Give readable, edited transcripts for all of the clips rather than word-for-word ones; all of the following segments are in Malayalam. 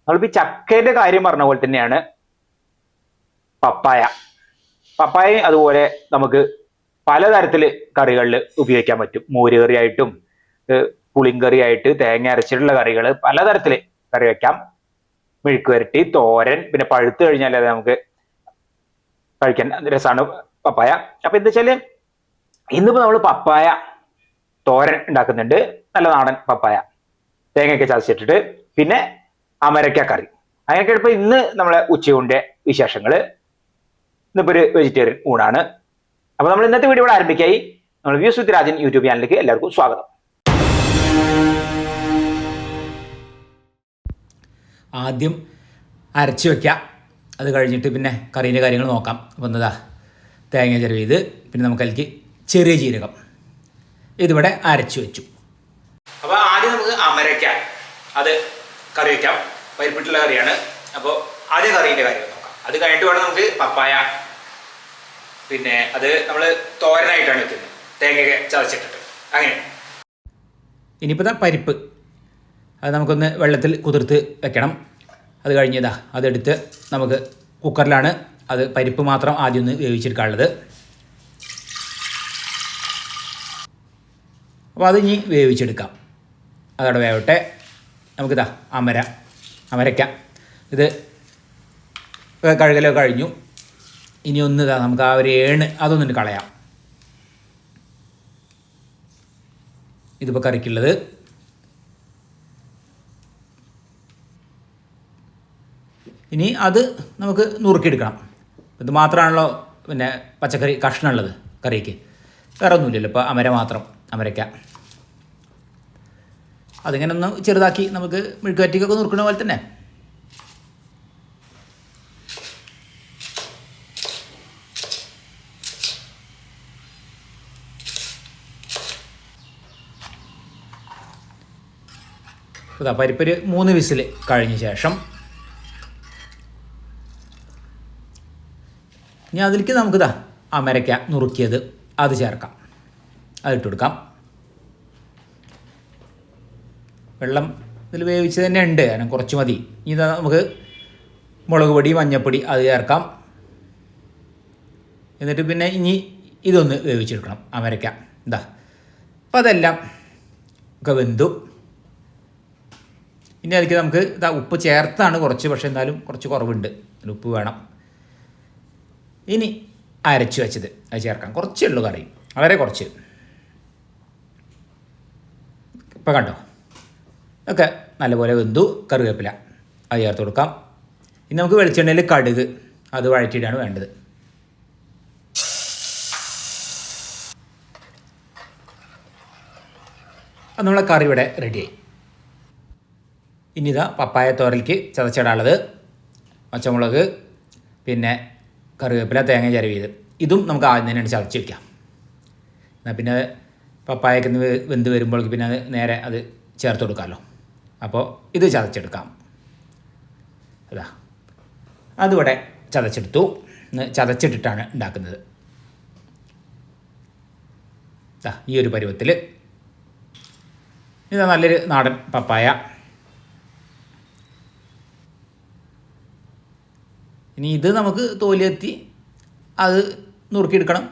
നമ്മളിപ്പോൾ ചക്കേന്റെ കാര്യം പറഞ്ഞ പോലെ തന്നെയാണ് പപ്പായ. പപ്പായ അതുപോലെ നമുക്ക് പലതരത്തിൽ കറികളിൽ ഉപയോഗിക്കാൻ പറ്റും. മോര് കറിയായിട്ടും പുളിങ്കറി ആയിട്ട് തേങ്ങ അരച്ചിട്ടുള്ള കറികൾ പലതരത്തിൽ കറി വെക്കാം. മെഴുക്ക് വരട്ടി, തോരൻ, പിന്നെ പഴുത്ത് കഴിഞ്ഞാൽ അത് നമുക്ക് കഴിക്കാൻ രസമാണ് പപ്പായ. അപ്പൊ എന്താ വെച്ചാല് ഇന്നിപ്പോ നമ്മൾ പപ്പായ തോരൻ ഉണ്ടാക്കുന്നുണ്ട്. നല്ല നാടൻ പപ്പായ തേങ്ങയൊക്കെ ചതച്ചിട്ടിട്ട്, പിന്നെ അമരക്ക കറി. അങ്ങനെയൊക്കെ ഇപ്പൊ ഇന്ന് നമ്മളെ ഉച്ചയൂണിന്റെ വിശേഷങ്ങള്. ഇന്നിപ്പോ ഒരു വെജിറ്റേറിയൻ ഊണാണ്. അപ്പൊ നമ്മൾ ഇന്നത്തെ വീഡിയോ ഇവിടെ ആരംഭിക്കായി. നമ്മൾ വ്യൂസ് വിത്ത് രാജൻ യൂട്യൂബ് ചാനലിലേക്ക് എല്ലാവർക്കും സ്വാഗതം. ആദ്യം അരച്ച് വയ്ക്കാം, അത് കഴിഞ്ഞിട്ട് പിന്നെ കറീൻ്റെ കാര്യങ്ങൾ നോക്കാം. അപ്പോൾ എന്നതാ തേങ്ങ ചിരവിയത്, പിന്നെ നമുക്ക് അതിലേക്ക് ചെറിയ ജീരകം ഇതിവിടെ അരച്ച് വെച്ചു. അപ്പോൾ ആദ്യം നമുക്ക് അമരയ്ക്ക അത് കറി വയ്ക്കാം. പരിപ്പിട്ടുള്ള കറിയാണ്. അപ്പോൾ ആദ്യം കറീൻ്റെ കാര്യം നോക്കാം. അത് കഴിഞ്ഞിട്ട് വേണം നമുക്ക് പപ്പായ, പിന്നെ അത് നമ്മൾ തോരനായിട്ടാണ് വെക്കുന്നത്, തേങ്ങയൊക്കെ ചതച്ചിട്ടിട്ട്. അങ്ങനെ ഇനിയിപ്പോൾ പരിപ്പ് അത് നമുക്കൊന്ന് വെള്ളത്തിൽ കുതിർത്ത് വെക്കണം. അത് കഴിഞ്ഞതാ അതെടുത്ത് നമുക്ക് കുക്കറിലാണ് അത് പരിപ്പ് മാത്രം ആദ്യം ഒന്ന് വേവിച്ചെടുക്കാനുള്ളത്. അപ്പോൾ അത് ഇനി വേവിച്ചെടുക്കാം. അതവിടെ വേവട്ടെ. നമുക്കിതാ അമരയ്ക്ക ഇത് കഴുകലൊക്കെ കഴിഞ്ഞു. ഇനി ഒന്നിതാ നമുക്ക് ആ ഒരു അതൊന്നിട്ട് കളയാം. ഇതിപ്പോൾ കറിക്കുള്ളത്. ഇനി അത് നമുക്ക് നുറുക്കിയെടുക്കണം. ഇത് മാത്രമാണല്ലോ പിന്നെ പച്ചക്കറി കഷ്ണമുള്ളത് കറിക്ക്, വേറെ ഒന്നുമില്ലല്ലോ. ഇപ്പോൾ അമരയ്ക്ക അതിങ്ങനെ ഒന്ന് ചെറുതാക്കി നമുക്ക് മെഴുക്കുവരട്ടിക്കൊക്കെ നുറുക്കുന്ന പോലെ തന്നെ. ഇതാ പരിപ്പൊരു 3 വിസിൽ കഴിഞ്ഞ ശേഷം ഇനി അതിലേക്ക് നമുക്കിതാ അമരയ്ക്ക നുറുക്കിയത് അത് ചേർക്കാം. അതിട്ട് കൊടുക്കാം. വെള്ളം ഇതിൽ വേവിച്ച് തന്നെ ഉണ്ട്, കാരണം കുറച്ച് മതി. ഇതാ നമുക്ക് മുളക് പൊടി, മഞ്ഞൾപ്പൊടി അത് ചേർക്കാം. എന്നിട്ട് പിന്നെ ഇനി ഇതൊന്ന് വേവിച്ചെടുക്കണം അമരയ്ക്ക. ഇതാ അപ്പോൾ അതെല്ലാം ഒക്കെ വെന്തു. ഇനി അതിലേക്ക് നമുക്ക് ഇതാ ഉപ്പ് ചേർത്താണ് കുറച്ച്, പക്ഷേ എന്നാലും കുറച്ച് കുറവുണ്ട്, ഉപ്പ് വേണം. ഇനി അരച്ച് വെച്ചത് അത് ചേർക്കാം. കുറച്ചേ ഉള്ളൂ കറി, വളരെ കുറച്ച്. ഇപ്പം കണ്ടോ ഒക്കെ നല്ലപോലെ വെന്തു. കറിവേപ്പില അത് ചേർത്ത് കൊടുക്കാം. ഇനി നമുക്ക് വെളിച്ചെണ്ണയിൽ കടുക് അത് വഴറ്റിയിട്ടാണ് വേണ്ടത്. അത് നമ്മളെ കറി ഇവിടെ റെഡിയായി. ഇനി ഇതാ പപ്പായ തോരലേക്ക് ചതച്ചിടാനുള്ളത് പച്ചമുളക്, പിന്നെ കറിവേപ്പില, തേങ്ങ ചിരവിയത്. ഇതും നമുക്ക് ആദ്യം തന്നെ ചതച്ച് വയ്ക്കാം. എന്നാൽ പിന്നെ പപ്പായക്ക് വെന്ത് വരുമ്പോഴേക്ക് പിന്നെ അത് നേരെ അത് ചേർത്ത് കൊടുക്കാമല്ലോ. അപ്പോൾ ഇത് ചതച്ചെടുക്കാം. അതാ അതിവിടെ ചതച്ചെടുത്തു. ചതച്ചിട്ടിട്ടാണ് ഉണ്ടാക്കുന്നത്. ഈ ഒരു പരുവത്തിൽ. ഇതാ നല്ലൊരു നാടൻ പപ്പായ. ഇനി ഇത് നമുക്ക് തോലിയെത്തി അത് നുറുക്കിയെടുക്കണം.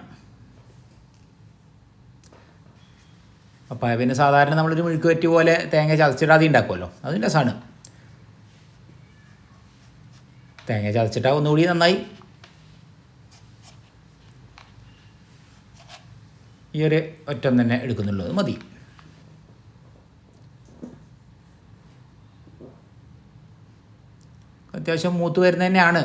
പപ്പായ പിന്നെ സാധാരണ നമ്മളൊരു മെഴുക്ക് വരട്ടി പോലെ തേങ്ങ ചതച്ചിടാതെ ഉണ്ടാക്കുമല്ലോ, അതിൻ്റെ രസമാണ്. തേങ്ങ ചതച്ചിട്ടാൽ ഒന്നുകൂടി നന്നായി. ഈ ഒരു ഒറ്റം തന്നെ എടുക്കുന്നുള്ളൂ, അത് മതി. അത്യാവശ്യം മൂത്ത് വരുന്നത് തന്നെയാണ്.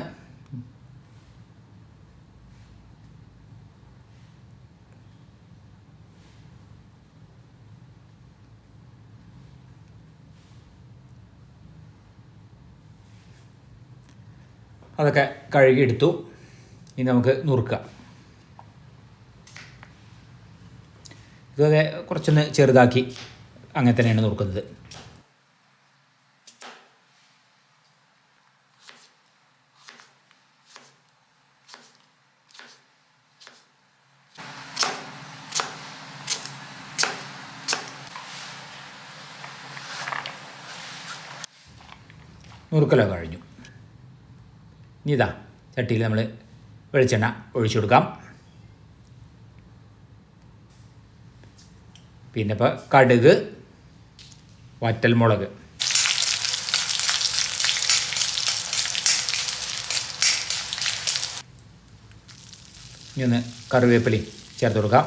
അതൊക്കെ കഴുകിയെടുത്തു. ഇനി നമുക്ക് നുറുക്കാം. ഇതേ കുറച്ചൊന്ന് ചെറുതാക്കി അങ്ങനെ തന്നെയാണ് നുറുക്കുന്നത്. നുറുക്കലൊക്കെ കഴിഞ്ഞു. ഇനി ഇതാ ചട്ടിയിൽ നമ്മൾ വെളിച്ചെണ്ണ ഒഴിച്ചു കൊടുക്കാം. പിന്നെ ഇപ്പോൾ കടുക്, വറ്റൽമുളക്, ഇനി ഒന്ന് കറിവേപ്പിലയും ചേർത്ത് കൊടുക്കാം.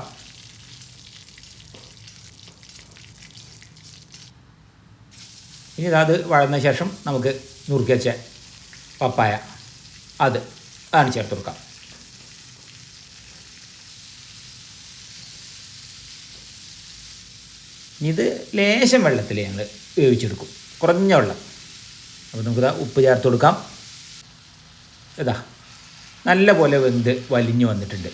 ഇനി അത് വഴന്ന ശേഷം നമുക്ക് നുറുക്കി വെച്ച പപ്പായ അതാണ് ചേർത്ത് കൊടുക്കാം. ഇത് ലേശം വെള്ളത്തിൽ ഞങ്ങൾ വേവിച്ചെടുക്കും, കുറഞ്ഞ വെള്ളം. അപ്പോൾ നമുക്കിതാ ഉപ്പ് ചേർത്ത് കൊടുക്കാം. ഇതാ നല്ല പോലെ വെന്ത് വലിഞ്ഞു വന്നിട്ടുണ്ട്.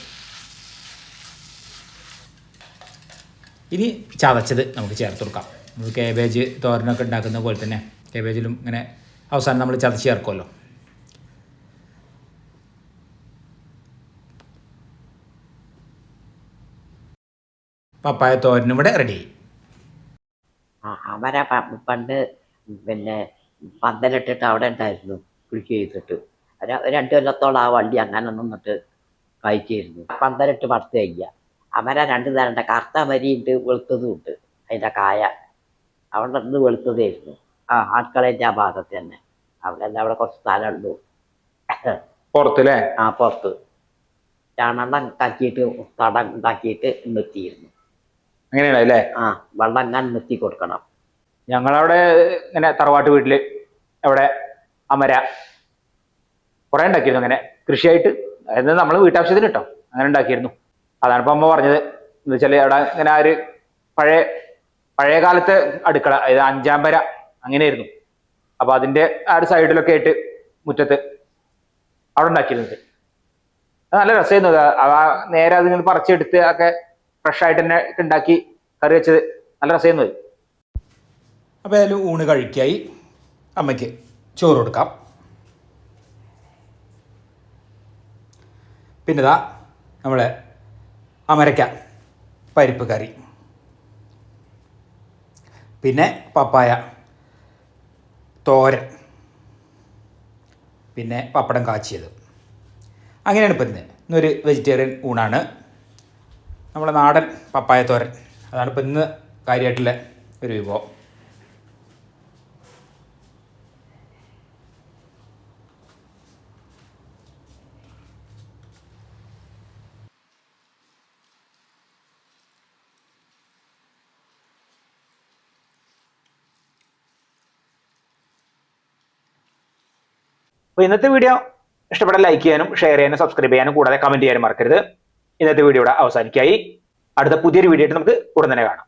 ഇനി ചതച്ചത് നമുക്ക് ചേർത്ത് കൊടുക്കാം. നമ്മൾ കാബേജ് തോരനൊക്കെ ഉണ്ടാക്കുന്ന പോലെ തന്നെ കാബേജിലും ഇങ്ങനെ അവസാനം നമ്മൾ ചതച്ച് ചേർക്കുമല്ലോ. പപ്പായ തോരനും ഇവിടെ റെഡിയായി. അവരെ പണ്ട് പിന്നെ പന്തലിട്ടിട്ട് അവിടെ ഉണ്ടായിരുന്നു കൃഷി ചെയ്തിട്ട്. 2 കൊല്ലത്തോളം ആ വള്ളി അങ്ങനെ നിന്നിട്ട് കഴിച്ചിരുന്നു. പന്തലിട്ട് പടുത്ത് കഴിക്കുക. അവരെ 2 തരണ്ട, കറുത്ത മരിയുണ്ട്, വെളുത്തതും ഉണ്ട്. അതിൻ്റെ കായ അവിടെ നിന്ന് വെളുത്തതായിരുന്നു. അടുക്കളേൻ്റെ ആ ഭാഗത്ത് തന്നെ. അവിടെ കുറച്ച് സ്ഥലമുള്ളൂ പുറത്തല്ലേ? പുറത്ത് ചാണെണ്ണം കാക്കിയിട്ട് തടം ഉണ്ടാക്കിയിട്ട് നിർത്തിയിരുന്നു. അങ്ങനെയാണ് അല്ലേ? വെള്ളം ഞാൻ നിർത്തി കൊടുക്കണം. ഞങ്ങളവിടെ ഇങ്ങനെ തറവാട്ട് വീട്ടില് അവിടെ അമര കുറെ ഉണ്ടാക്കിയിരുന്നു അങ്ങനെ കൃഷിയായിട്ട്. അതായത് നമ്മൾ വീട്ടാവശ്യത്തിന് കിട്ടും അങ്ങനെ ഉണ്ടാക്കിയിരുന്നു. അതാണ് ഇപ്പൊ അമ്മ പറഞ്ഞത്. എന്ന് വെച്ചാല് അവിടെ ഇങ്ങനെ ഒരു പഴയ കാലത്തെ അടുക്കള, അതായത് 5-ാം പര അങ്ങനെയായിരുന്നു. അപ്പൊ അതിന്റെ ആ ഒരു സൈഡിലൊക്കെ ആയിട്ട് മുറ്റത്ത് അവിടെ ഉണ്ടാക്കിയിരുന്നത്. അത് നല്ല രസമായിരുന്നു. നേരെ അതിങ്ങനെ പറിച്ചെടുത്ത് ഒക്കെ ഫ്രഷ് ആയിട്ട് തന്നെ ഉണ്ടാക്കി കറി വെച്ചത് നല്ല രസമായിരുന്നു. അപ്പോൾ ഏതായാലും ഊണ് കഴിക്കായി. അമ്മയ്ക്ക് ചോറ് കൊടുക്കാം. പിന്നെ ഇതാ നമ്മളെ അമരയ്ക്ക പരിപ്പ് കറി, പിന്നെ പപ്പായ തോരൻ, പിന്നെ പപ്പടം കാച്ചിയത്. അങ്ങനെയാണ് ഇപ്പം ഇന്നൊരു വെജിറ്റേറിയൻ ഊണാണ്. നമ്മളെ നാടൻ പപ്പായ തോരൻ, അതാണ് ഇപ്പം ഇന്ന് കാര്യമായിട്ടുള്ള ഒരു വിഭവം. അപ്പൊ ഇന്നത്തെ വീഡിയോ ഇഷ്ടപ്പെട്ട ലൈക്ക് ചെയ്യാനും ഷെയർ ചെയ്യാനും സബ്സ്ക്രൈബ് ചെയ്യാനും കൂടാതെ കമന്റ് ചെയ്യാനും മറക്കരുത്. ഇന്നത്തെ വീഡിയോ ഇവിടെ അവസാനിക്കായി. അടുത്ത പുതിയൊരു വീഡിയോ ആയിട്ട് നമുക്ക് ഉടൻ തന്നെ കാണാം.